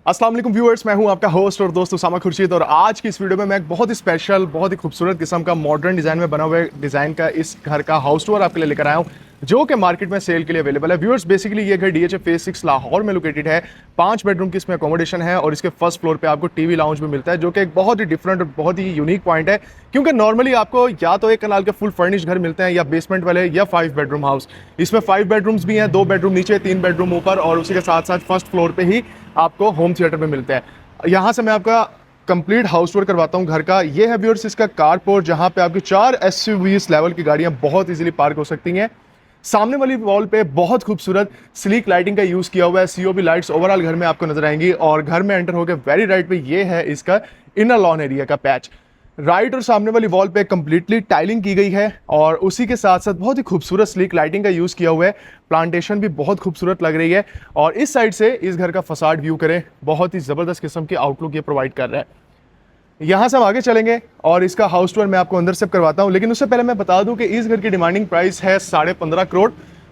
अस्सलाम वालेकुम व्यूअर्स, मैं हूं आपका होस्ट और दोस्त उसामा खुर्शीद। और आज की इस वीडियो में मैं एक बहुत ही स्पेशल, बहुत ही खूबसूरत किस्म का मॉडर्न डिज़ाइन में बना हुआ डिज़ाइन का इस घर का हाउस टूर आपके लिए लेकर आया हूं, जो कि मार्केट में सेल के लिए अवेलेबल है। व्यूअर्स, बेसिकली ये घर डीएचए फेज 6 लाहौर में लोकेटेड है। 5 बेडरूम की इसमें अकोमोडेशन है और इसके फर्स्ट फ्लोर पे आपको टीवी लाउंज भी मिलता है, जो कि एक बहुत ही डिफरेंट और बहुत ही यूनिक पॉइंट है। क्योंकि नॉर्मली आपको या तो 1 कनाल के फुल फर्निश घर मिलते हैं या बेसमेंट वाले या 5 बेडरूम हाउस। इसमें 5 बेडरूम्स भी हैं, 2 बेडरूम नीचे, 3 बेडरूम ऊपर, और उसी के साथ साथ फर्स्ट फ्लोर पे ही आपको होम थिएटर में मिलता है। यहाँ से मैं आपका कंप्लीट हाउस टूर करवाता हूँ घर का। ये है व्यूअर्स इसका कारपोर्ट, जहाँ पे आपकी 4 एसयूवीज लेवल की गाड़ियाँ बहुत इजीली पार्क हो सकती हैं। सामने वाली वॉल पे बहुत खूबसूरत स्लीक लाइटिंग का यूज किया हुआ है। सीओबी लाइट्स ओवरऑल घर में आपको नजर आएंगी। और घर में एंटर होकर वेरी राइट पे ये है इसका इनर लॉन एरिया का पैच। राइट और सामने वाली वॉल पे कंप्लीटली टाइलिंग की गई है और उसी के साथ साथ बहुत ही खूबसूरत स्लीक लाइटिंग का यूज किया हुआ है। प्लांटेशन भी बहुत खूबसूरत लग रही है। और इस साइड से इस घर का फसाड व्यू करें, बहुत ही जबरदस्त किस्म की आउटलुक ये प्रोवाइड कर रहा है। यहाँ से हम आगे चलेंगे और इसका हाउस टूर मैं आपको अंदर से करवाता हूँ, लेकिन उससे पहले मैं बता दूं कि इस घर की डिमांडिंग प्राइस है 15.5 करोड़,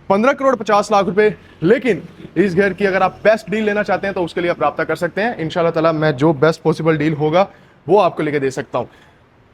15 करोड़ 50 लाख रुपए। लेकिन इस घर की अगर आप बेस्ट डील लेना चाहते हैं तो उसके लिए आप रब्ता कर सकते हैं। इंशाल्लाह ताला मैं जो बेस्ट पॉसिबल डील होगा वो आपको लेके दे सकता हूँ।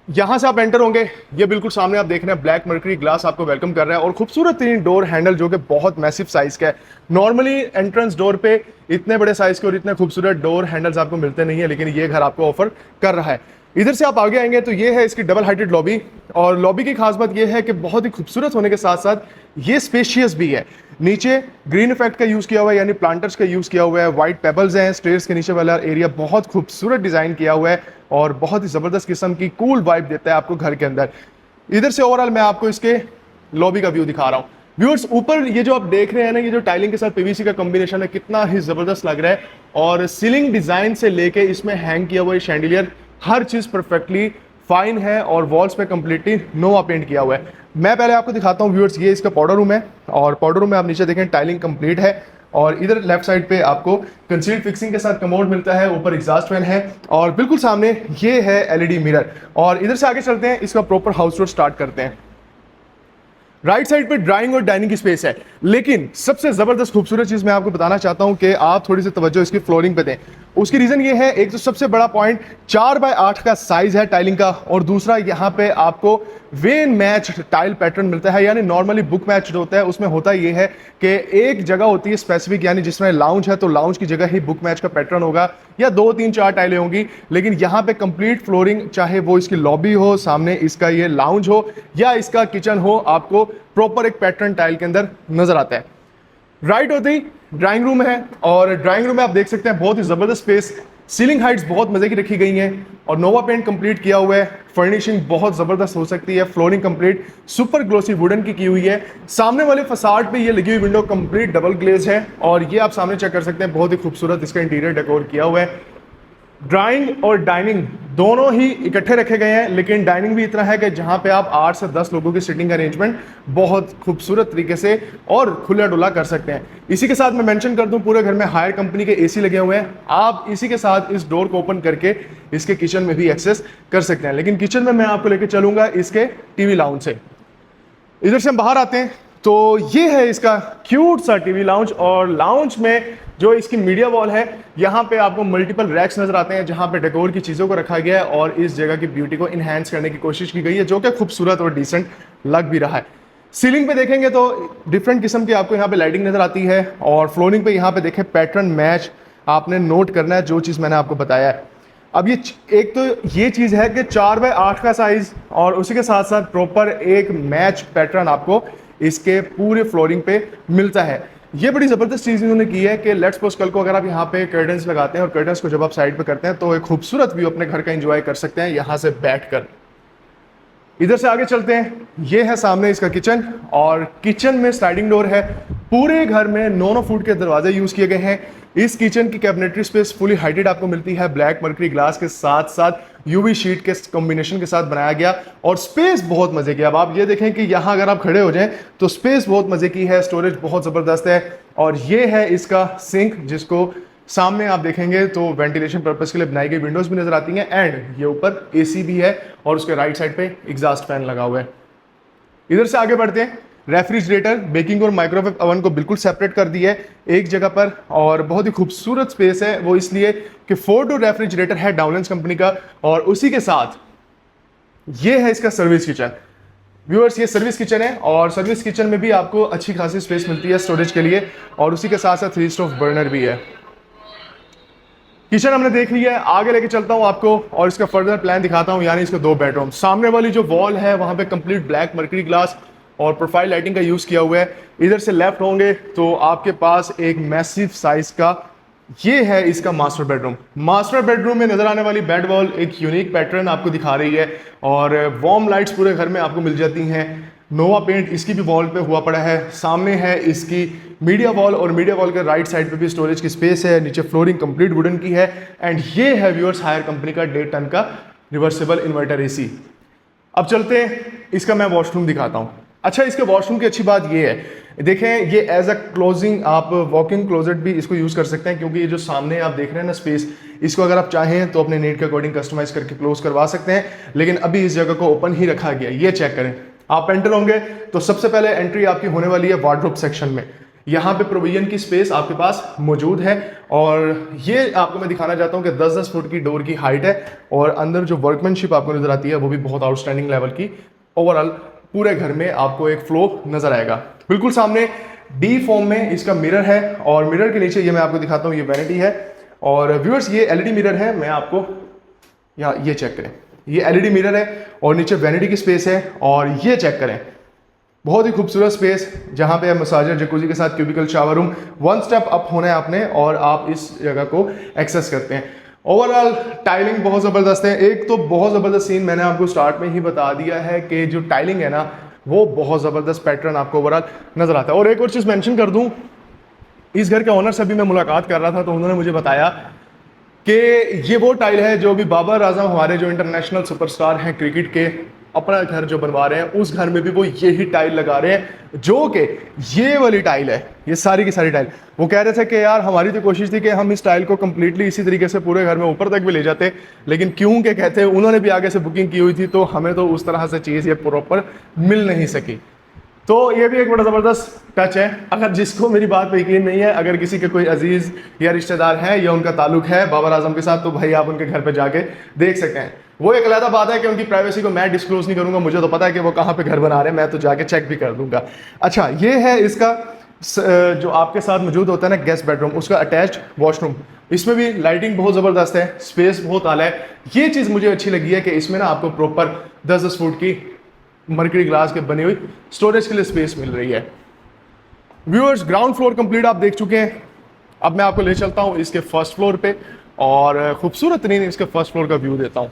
यहाँ से आप एंटर होंगे, ये बिल्कुल सामने आप देख रहे हैं ब्लैक मर्करी ग्लास आपको वेलकम कर रहा है और खूबसूरत 3 डोर हैंडल जो कि बहुत मैसिव साइज का है। नॉर्मली एंट्रेंस डोर पे इतने बड़े साइज के और इतने खूबसूरत डोर हैंडल्स आपको मिलते नहीं है, लेकिन ये घर आपको ऑफर कर रहा है। इधर से आप आगे आएंगे तो ये है इसकी डबल हाइटेड लॉबी। और लॉबी की खास बात ये है कि बहुत ही खूबसूरत होने के साथ साथ ये स्पेशियस भी है। नीचे ग्रीन इफेक्ट का यूज किया हुआ है, यानी प्लांटर्स का यूज किया हुआ है। व्हाइट पेबल्स हैं, स्टेयर्स के नीचे वाला एरिया बहुत खूबसूरत डिजाइन किया हुआ है और बहुत ही जबरदस्त किस्म की कूल वाइब देता है आपको घर के अंदर। इधर से ओवरऑल मैं आपको इसके लॉबी का व्यू दिखा रहा हूँ। व्यूअर्स, ऊपर ये जो आप देख रहे हैं ना, ये जो टाइलिंग के साथ पीवीसी का कॉम्बिनेशन है, कितना ही जबरदस्त लग रहा है। और सीलिंग डिजाइन से लेके इसमें हैंग किया हुआ है शैंडिलियर, हर चीज परफेक्टली फाइन है और वॉल्स पे कंप्लीटली नोवा पेंट किया हुआ है। मैं पहले आपको दिखाता हूँ व्यूअर्स, ये इसका पाउडर रूम है और पाउडर रूम में आप नीचे देखें टाइलिंग कंप्लीट है। और इधर लेफ्ट साइड पे आपको कंसील्ड फिक्सिंग के साथ कमोड मिलता है, ऊपर एग्जॉस्ट फैन है और बिल्कुल सामने ये है एलईडी मिरर। और इधर से आगे चलते हैं, इसका प्रॉपर हाउस टूर स्टार्ट करते हैं। राइट साइड पे ड्राइंग और डाइनिंग की स्पेस है, लेकिन सबसे जबरदस्त खूबसूरत चीज मैं आपको बताना चाहता हूं कि आप थोड़ी सी तवज्जो इसकी फ्लोरिंग पे दें। उसकी रीजन ये है, एक तो सबसे बड़ा पॉइंट 4x8 का साइज है टाइलिंग का, और दूसरा यहाँ पे आपको वेन मैच टाइल पैटर्न मिलता है। यानी नॉर्मली बुक मैच जो होता है उसमें होता ये है कि एक जगह होती है स्पेसिफिक, यानी जिसमें लाउंज है तो लाउंज की जगह ही बुक मैच का पैटर्न होगा या 2 3 4 टाइलें होंगी। लेकिन यहाँ पे कंप्लीट फ्लोरिंग, चाहे वो इसकी लॉबी हो, सामने इसका ये लाउंज हो या इसका किचन हो, आपको प्रॉपर एक पैटर्न टाइल के अंदर नजर आता है। राइट होते ही ड्राइंग रूम है और ड्राइंग रूम में आप देख सकते हैं बहुत ही जबरदस्त स्पेस। सीलिंग हाइट्स बहुत मजे की रखी गई हैं और नोवा पेंट कंप्लीट किया हुआ है। फर्निशिंग बहुत जबरदस्त हो सकती है। Flooring complete super glossy wooden की हुई है। सामने वाले फसाड पे ये लगी हुई विंडो कंप्लीट डबल ग्लेज है और ये आप सामने चेक कर सकते हैं, बहुत ही खूबसूरत इसका इंटीरियर डेकोर किया हुआ है। ड्राइंग और डाइनिंग दोनों ही इकट्ठे रखे गए हैं, लेकिन डाइनिंग भी इतना है कि जहां पे आप 8 से 10 लोगों की सिटिंग अरेंजमेंट बहुत खूबसूरत तरीके से और खुला डुला कर सकते हैं। इसी के साथ मैं मेंशन कर दूं, पूरे घर में हायर कंपनी के एसी लगे हुए हैं। आप इसी के साथ इस डोर को ओपन करके इसके किचन में भी एक्सेस कर सकते हैं, लेकिन किचन में मैं आपको लेकर चलूंगा इसके टीवी लाउंज से। इधर से हम बाहर आते हैं तो ये है इसका क्यूट सा टीवी लाउंज। और लाउंज में जो इसकी मीडिया वॉल है, यहाँ पे आपको मल्टीपल रैक्स नजर आते हैं जहाँ पे डेकोर की चीज़ों को रखा गया है और इस जगह की ब्यूटी को इन्हांस करने की कोशिश की गई है, जो कि खूबसूरत और डिसेंट लग भी रहा है। सीलिंग पे देखेंगे तो डिफरेंट किस्म की आपको यहाँ पे लाइटिंग नजर आती है और फ्लोरिंग पे यहाँ पे देखें पैटर्न मैच आपने नोट करना है, जो चीज़ मैंने आपको बताया है। अब ये एक तो ये चीज़ है कि 4x8 का साइज और उसी के साथ साथ प्रॉपर एक मैच पैटर्न आपको इसके पूरे फ्लोरिंग पे मिलता है। ये बड़ी ज़बरदस्त चीज़ इन्होंने की है कि लेट्स सपोज कल को अगर आप यहाँ पे कर्टन्स लगाते हैं और कर्टन्स को जब आप साइड पे करते हैं तो एक खूबसूरत व्यू अपने घर का एंजॉय कर सकते हैं यहाँ से बैठकर। इधर से आगे चलते हैं, ये है सामने इसका किचन और किचन में स्लाइडिंग डोर है। पूरे घर में 9 फुट के दरवाजे यूज किए गए हैं। इस किचन की कैबिनेटरी स्पेस फुली हाइटेड आपको मिलती है, ब्लैक मर्करी ग्लास के साथ साथ यूवी शीट के कॉम्बिनेशन के साथ बनाया गया और स्पेस बहुत मजे की। अब आप ये देखें कि यहाँ अगर आप खड़े हो जाएं तो स्पेस बहुत मजे की है, स्टोरेज बहुत जबरदस्त है। और ये है इसका सिंक, जिसको सामने आप देखेंगे तो वेंटिलेशन पर्पस के लिए बनाई गई विंडोज भी नजर आती हैं एंड ये ऊपर एसी भी है और उसके राइट साइड पे एग्जॉस्ट फैन लगा हुआ है। इधर से आगे बढ़ते हैं, रेफ्रिजरेटर, बेकिंग और माइक्रोवेव ओवन को बिल्कुल सेपरेट कर दिया है एक जगह पर, और बहुत ही खूबसूरत स्पेस है वो इसलिए कि 4 डोर रेफ्रिजरेटर है डाउलेंस कंपनी का, और उसी के साथ ये है इसका सर्विस किचन। व्यूअर्स, ये सर्विस किचन है और सर्विस किचन में भी आपको अच्छी खासी स्पेस मिलती है स्टोरेज के लिए, और उसी के साथ साथ 3 स्टोव बर्नर भी है। किचन हमने देख लिया है, आगे लेके चलता हूं आपको और इसका फर्दर प्लान दिखाता हूं, यानी इसके 2 बेडरूम। सामने वाली जो वॉल है वहां पे कंप्लीट ब्लैक मर्करी ग्लास और प्रोफाइल लाइटिंग का यूज किया हुआ है। इधर से लेफ्ट होंगे तो आपके पास एक मैसिव साइज का ये है इसका मास्टर बेडरूम। मास्टर बेडरूम में नजर आने वाली बेड वॉल एक यूनिक पैटर्न आपको दिखा रही है, और वार्म लाइट्स पूरे घर में आपको मिल जाती हैं। नोवा पेंट इसकी भी वॉल पे हुआ पड़ा है। सामने है इसकी मीडिया वॉल, और मीडिया वॉल के राइट साइड पे भी स्टोरेज की स्पेस है। नीचे फ्लोरिंग कंप्लीट वुडन की है, एंड ये है व्यूअर्स हायर कंपनी का 1.5 टन का रिवर्सिबल इन्वर्टर एसी। अब चलते हैं, इसका मैं वॉशरूम दिखाता हूँ। अच्छा, इसके वॉशरूम की अच्छी बात ये है, देखें ये एज अ क्लोजिंग आप वॉकिंग क्लोजेट भी इसको यूज़ कर सकते हैं, क्योंकि ये जो सामने आप देख रहे हैं ना स्पेस, इसको अगर आप चाहें तो अपने नीड के अकॉर्डिंग कस्टमाइज करके क्लोज करवा सकते हैं, लेकिन अभी इस जगह को ओपन ही रखा गया। ये चेक करें, आप एंटर होंगे तो सबसे पहले एंट्री आपकी होने वाली है वार्डरोब सेक्शन में। यहाँ पे प्रोविजन की स्पेस आपके पास मौजूद है, और ये आपको मैं दिखाना चाहता हूँ कि 10-10 फुट की डोर की हाइट है, और अंदर जो वर्कमैनशिप आपको नजर आती है वो भी बहुत आउटस्टैंडिंग लेवल की। ओवरऑल पूरे घर में आपको एक फ्लो नजर आएगा। बिल्कुल सामने डी फॉर्म में इसका मिरर है, और मिरर के नीचे ये मैं आपको दिखाता हूँ, ये वैनिटी है। और व्यूअर्स, ये एलईडी मिरर है, मैं आपको यहाँ ये चेक करें, ये एलईडी मिरर है और नीचे वैनिटी की स्पेस है, और ये चेक करें बहुत ही खूबसूरत स्पेस, जहाँ पे मसाजर जकूजी के साथ cubicle shower room. 1 step up होना है आपने और आप इस जगह को एक्सेस करते हैं। ओवरऑल टाइलिंग बहुत ज़बरदस्त है। एक तो बहुत ज़बरदस्त सीन मैंने आपको स्टार्ट में ही बता दिया है कि जो टाइलिंग है ना वो बहुत ज़बरदस्त पैटर्न आपको ओवरऑल नज़र आता है। और एक और चीज़ मेंशन कर दूं, इस घर के ऑनर से भी मैं मुलाकात कर रहा था तो उन्होंने मुझे बताया कि ये वो टाइल है जो भी बाबर आजम हमारे जो इंटरनेशनल सुपरस्टार हैं क्रिकेट के, अपना घर जो बनवा रहे हैं उस घर में भी वो यही टाइल लगा रहे हैं, जो कि ये वाली टाइल है। ये सारी की सारी टाइल, वो कह रहे थे कि यार हमारी तो कोशिश थी कि हम इस टाइल को कंप्लीटली इसी तरीके से पूरे घर में ऊपर तक भी ले जाते, लेकिन क्यों के कहते हैं उन्होंने भी आगे से बुकिंग की हुई थी तो हमें तो उस तरह से चीज़ ये प्रॉपर मिल नहीं सकी। तो ये भी एक बड़ा ज़बरदस्त टच है। अगर जिसको मेरी बात पे यकीन नहीं है, अगर किसी के कोई अजीज़ या रिश्तेदार है या उनका ताल्लुक है बाबर आजम के साथ, तो भाई आप उनके घर पे जाके देख सकते हैं। वो एक अलग बात है कि उनकी प्राइवेसी को मैं डिस्क्लोज नहीं करूंगा, मुझे तो पता है कि वो कहाँ पे घर बना रहे हैं, मैं तो जाके चेक भी कर दूंगा। अच्छा, ये है इसका जो आपके साथ मौजूद होता है ना गेस्ट बेडरूम, उसका अटैच्ड वॉशरूम। इसमें भी लाइटिंग बहुत ज़बरदस्त है, स्पेस बहुत आला है। ये चीज़ मुझे अच्छी लगी है कि इसमें ना आपको प्रॉपर 10-10 फुट की मर्करी ग्लास के बनी हुई स्टोरेज के लिए स्पेस मिल रही है। व्यूअर्स, ग्राउंड फ्लोर कंप्लीट आप देख चुके हैं। अब मैं आपको ले चलता हूं इसके फर्स्ट फ्लोर पे और खूबसूरत तरीन इसके फर्स्ट फ्लोर का व्यू देता हूं।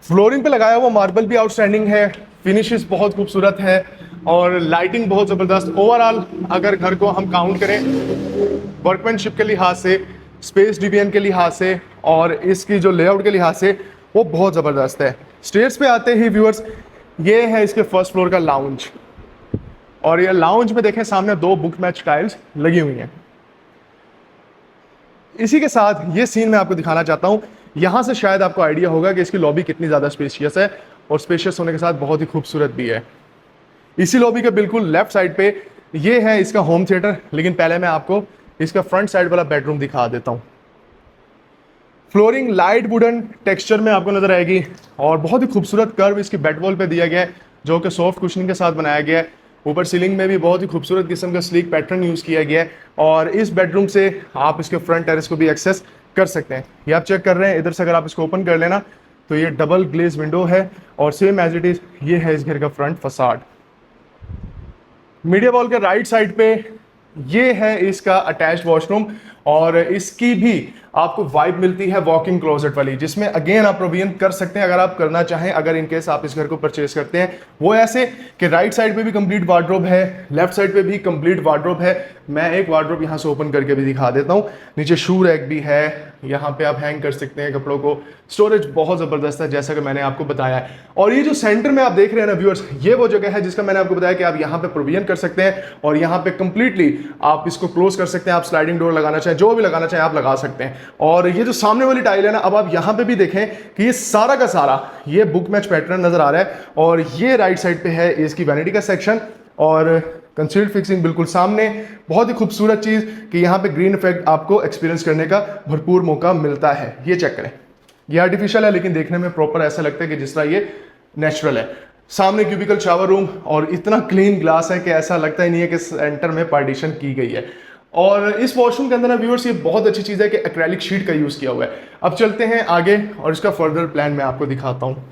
फ्लोरिंग पे लगाया हुआ मार्बल भी आउटस्टैंडिंग है, फिनिशेस बहुत खूबसूरत है और लाइटिंग बहुत ज़बरदस्त। ओवरऑल अगर घर को हम काउंट करें वर्कमैनशिप के लिहाज से, स्पेस डिवीजन के लिहाज से और इसकी जो लेआउट के लिहाज से, वो बहुत ज़बरदस्त है। स्टेयर्स पे आते ही व्यूअर्स, ये है इसके फर्स्ट फ्लोर का लाउंज, और ये लाउंज में देखें सामने 2 बुक मैच टाइल्स लगी हुई हैं। इसी के साथ ये सीन मैं आपको दिखाना चाहता हूँ। यहाँ से शायद आपको आइडिया होगा कि इसकी लॉबी कितनी ज़्यादा स्पेशियस है, और स्पेशियस होने के साथ बहुत ही खूबसूरत भी है। इसी लॉबी के बिल्कुल लेफ्ट साइड पे ये है इसका होम थिएटर, लेकिन पहले मैं आपको इसका फ्रंट साइड वाला बेडरूम दिखा देता हूँ। फ्लोरिंग लाइट वुडन टेक्सचर में आपको नजर आएगी और बहुत ही खूबसूरत कर्व इसकी बेड वॉल पे दिया गया है, जो कि सॉफ्ट कुशनिंग के साथ बनाया गया है। ऊपर सीलिंग में भी बहुत ही खूबसूरत किस्म का स्लीक पैटर्न यूज़ किया गया है, और इस बेडरूम से आप इसके फ्रंट टेरेस को भी एक्सेस कर सकते हैं। ये आप चेक कर रहे हैं, इधर से अगर आप इसको ओपन कर लेना तो ये डबल ग्लेज विंडो है, और सेम एज इट इज ये है इस घर का फ्रंट फसाड। मीडिया वॉल के राइट साइड पे ये है इसका अटैच्ड वॉशरूम, और इसकी भी आपको वाइब मिलती है वॉकिंग क्लोजेट वाली, जिसमें अगेन आप प्रोविजन कर सकते हैं अगर आप करना चाहें। अगर इनकेस आप इस घर को परचेज करते हैं, वो ऐसे कि राइट साइड पे भी कंप्लीट वार्डरोब है, लेफ्ट साइड पे भी कंप्लीट वार्डरोब है। मैं एक वार्डरोब यहाँ से ओपन करके भी दिखा देता हूँ। नीचे शू रैक भी है, यहाँ पे आप हैंग कर सकते हैं कपड़ों को। स्टोरेज बहुत ज़बरदस्त है जैसा कि मैंने आपको बताया है। और ये जो सेंटर में आप देख रहे हैं ना व्यूअर्स, ये वो जगह है जिसका मैंने आपको बताया कि आप यहाँ पे प्रोविजन कर सकते हैं, और यहाँ पे कंप्लीटली आप इसको क्लोज कर सकते हैं। आप स्लाइडिंग डोर लगाना चाहें जो भी लगाना चाहें आप लगा सकते हैं। और ये जो सामने वाली टाइल है ना, अब आप यहाँ पे भी देखें कि ये सारा का सारा ये बुक मैच पैटर्न नजर आ रहा है। और ये राइट साइड पे है इसकी वैनिटी का सेक्शन और कंसील्ड फिक्सिंग बिल्कुल सामने। बहुत ही खूबसूरत चीज़ कि यहाँ पे ग्रीन इफेक्ट आपको एक्सपीरियंस करने का भरपूर मौका मिलता है। ये चेक करें, ये आर्टिफिशियल है लेकिन देखने में प्रॉपर ऐसा लगता है कि जिस तरह ये नेचुरल है। सामने क्यूबिकल शावर रूम और इतना क्लीन ग्लास है कि ऐसा लगता ही नहीं है कि सेंटर में पार्टीशन की गई है। और इस वॉशरूम के अंदर ना व्यूअर्स ये बहुत अच्छी चीज़ है कि एक्रेलिक शीट का यूज़ किया हुआ है। अब चलते हैं आगे और इसका फर्दर प्लान मैं आपको दिखाता हूँ।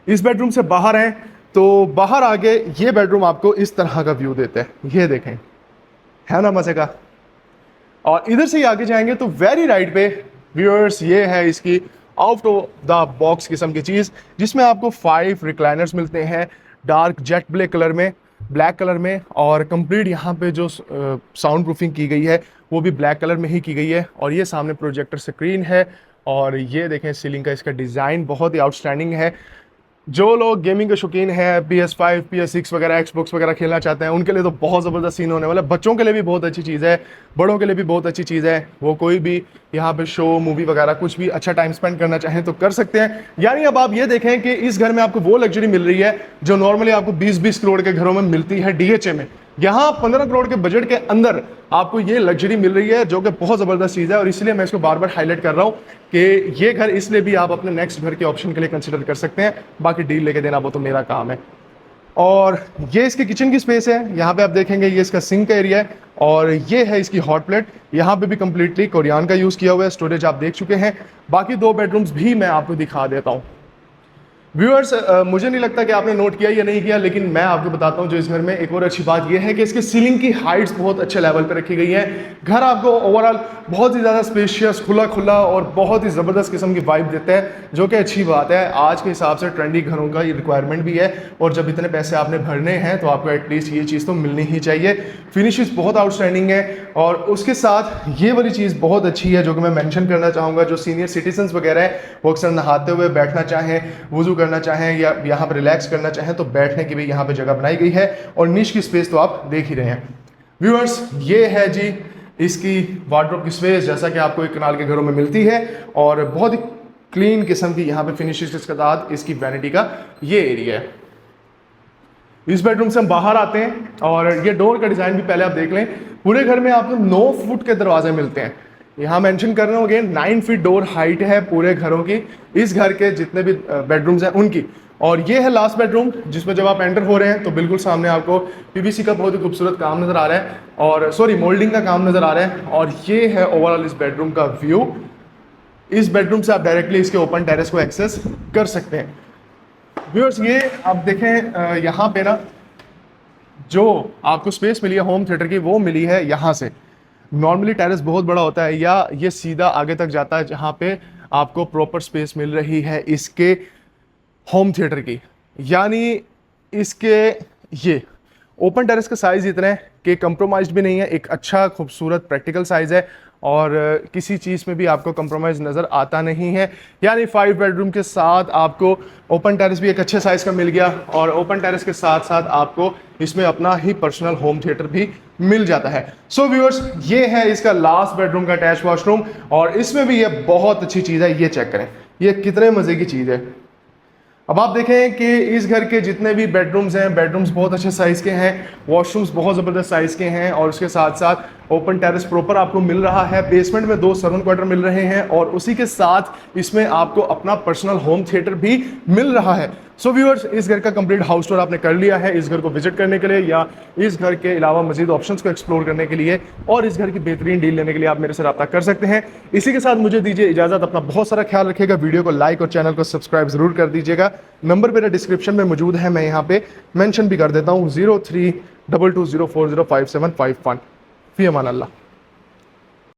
इस बेडरूम से बाहर हैं तो बाहर आगे ये बेडरूम आपको इस तरह का व्यू देते हैं, ये देखें, है ना मजे का। और इधर से ही आगे जाएंगे तो वेरी राइट पे व्यूअर्स ये है इसकी आउट ऑफ द बॉक्स किस्म की चीज़, जिसमें आपको 5 रिक्लाइनर्स मिलते हैं डार्क जेट ब्लैक कलर में और कंप्लीट यहाँ पे जो साउंड प्रूफिंग की गई है वो भी ब्लैक कलर में ही की गई है। और ये सामने प्रोजेक्टर स्क्रीन है और ये देखें सीलिंग का इसका डिज़ाइन बहुत ही आउटस्टैंडिंग है। जो लोग गेमिंग के शौकीन हैं, PS5 PS6 वगैरह Xbox वगैरह खेलना चाहते हैं, उनके लिए तो बहुत ज़बरदस्त सीन होने वाला है। बच्चों के लिए भी बहुत अच्छी चीज़ है, बड़ों के लिए भी बहुत अच्छी चीज़ है। वो कोई भी यहाँ पे शो मूवी वगैरह कुछ भी अच्छा टाइम स्पेंड करना चाहें तो कर सकते हैं। यानी अब आप ये देखें कि इस घर में आपको वो लग्जरी मिल रही है जो नॉर्मली आपको 20-20 करोड़ के घरों में मिलती है DHA में। यहाँ 15 करोड़ के बजट के अंदर आपको ये लग्जरी मिल रही है जो कि बहुत ज़बरदस्त चीज़ है। और इसलिए मैं इसको बार बार हाईलाइट कर रहा हूँ कि ये घर इसलिए भी आप अपने नेक्स्ट घर के ऑप्शन के लिए कंसिडर कर सकते हैं। बाकी डील लेके देना वो तो मेरा काम है। और ये इसके किचन की स्पेस है, यहाँ पे आप देखेंगे ये इसका सिंक का एरिया है और ये है इसकी हॉट प्लेट। यहाँ पे भी कंप्लीटली कोरियन का यूज़ किया हुआ है। स्टोरेज आप देख चुके हैं। बाकी 2 बेडरूम्स भी मैं आपको दिखा देता हूँ। व्यूअर्स मुझे नहीं लगता कि आपने नोट किया या नहीं किया, लेकिन मैं आपको बताता हूँ जो इस घर में एक और अच्छी बात यह है कि इसके सीलिंग की हाइट्स बहुत अच्छे लेवल पर रखी गई है। घर आपको ओवरऑल बहुत ही ज़्यादा स्पेशियस, खुला और बहुत ही ज़बरदस्त किस्म की वाइब देता है, जो कि अच्छी बात है। आज के हिसाब से ट्रेंडी घरों का ये रिक्वायरमेंट भी है और जब इतने पैसे आपने भरने हैं तो आपको एटलीस्ट ये चीज़ तो मिलनी ही चाहिए। फिनिशेस बहुत आउटस्टैंडिंग है और उसके साथ ये वाली चीज़ बहुत अच्छी है जो कि मैं मेंशन करना चाहूँगा। जो सीनियर सिटीजन्स वगैरह है वो अक्सर नहाते हुए बैठना चाहें, वुजू करना चाहें या यहाँ पर रिलैक्स करना चाहें तो बैठने की भी यहाँ पे जगह बनाई गई है। और नीच की स्पेस तो आप देख ही रहे हैं। व्यूअर्स ये है जी इसकी वार्डरोब की स्पेस, जैसा कि आपको एक कनाल के घरों में मिलती है और बहुत ही क्लीन किस्म की यहाँ पे फिनिशेस के साथ इसकी वैनिटी का ये एरिया है। इस बेडरूम से हम बाहर आते हैं और ये डोर का डिज़ाइन भी पहले आप देख लें। पूरे घर में आपको 9 फुट के दरवाजे मिलते हैं। यहाँ मेंशन कर रहा हूँ अगेन 9 फीट डोर हाइट है पूरे घरों की, इस घर के जितने भी बेडरूम्स हैं उनकी। और ये है लास्ट बेडरूम जिसमें जब आप एंटर हो रहे हैं तो बिल्कुल सामने आपको PVC का बहुत ही खूबसूरत काम नज़र आ रहा है और मोल्डिंग का काम नज़र आ रहा है। और ये है ओवरऑल इस बेडरूम का व्यू। इस बेडरूम से आप डायरेक्टली इसके ओपन टेरेस को एक्सेस कर सकते हैं। व्यूअर्स ये आप देखें यहाँ पे ना जो आपको स्पेस मिली है होम थिएटर की वो मिली है यहाँ से। नॉर्मली टेरेस बहुत बड़ा होता है या ये सीधा आगे तक जाता है, जहाँ पे आपको प्रॉपर स्पेस मिल रही है इसके होम थिएटर की। यानी इसके ये ओपन टेरेस का साइज़ इतना है कि कंप्रोमाइज़ भी नहीं है, एक अच्छा खूबसूरत प्रैक्टिकल साइज़ है और किसी चीज़ में भी आपको कंप्रोमाइज़ नज़र आता नहीं है। यानी 5 बेडरूम के साथ आपको ओपन टेरेस भी एक अच्छे साइज़ का मिल गया और ओपन टेरेस के साथ साथ आपको इसमें अपना ही पर्सनल होम थिएटर भी मिल जाता है। सो व्यूअर्स ये है इसका लास्ट बेडरूम का अटैच वॉशरूम और इसमें भी ये बहुत अच्छी चीज़ है। ये चेक करें ये कितने मज़े की चीज़ है। अब आप देखें कि इस घर के जितने भी बेडरूम्स हैं, बेडरूम्स बहुत अच्छे साइज़ के हैं, वॉशरूम्स बहुत ज़बरदस्त साइज़ के हैं और उसके साथ साथ ओपन टेरेस प्रॉपर आपको मिल रहा है। बेसमेंट में 2 सर्वेंट क्वार्टर मिल रहे हैं और उसी के साथ इसमें आपको अपना पर्सनल होम थिएटर भी मिल रहा है। सो व्यूअर्स इस घर का कंप्लीट हाउस टूर आपने कर लिया है। इस घर को विजिट करने के लिए या इस घर के अलावा मजीद ऑप्शंस को एक्सप्लोर करने के लिए और इस घर की बेहतरीन डील लेने के लिए आप मेरे से रब्ता कर सकते हैं। इसी के साथ मुझे दीजिए इजाज़त। अपना बहुत सारा ख्याल रखिएगा। वीडियो को लाइक और चैनल को सब्सक्राइब जरूर कर दीजिएगा। नंबर मेरा डिस्क्रिप्शन में मौजूद है, मैं यहाँ पे मेंशन भी कर देता हूँ 032204057551। फी अमान अल्लाह।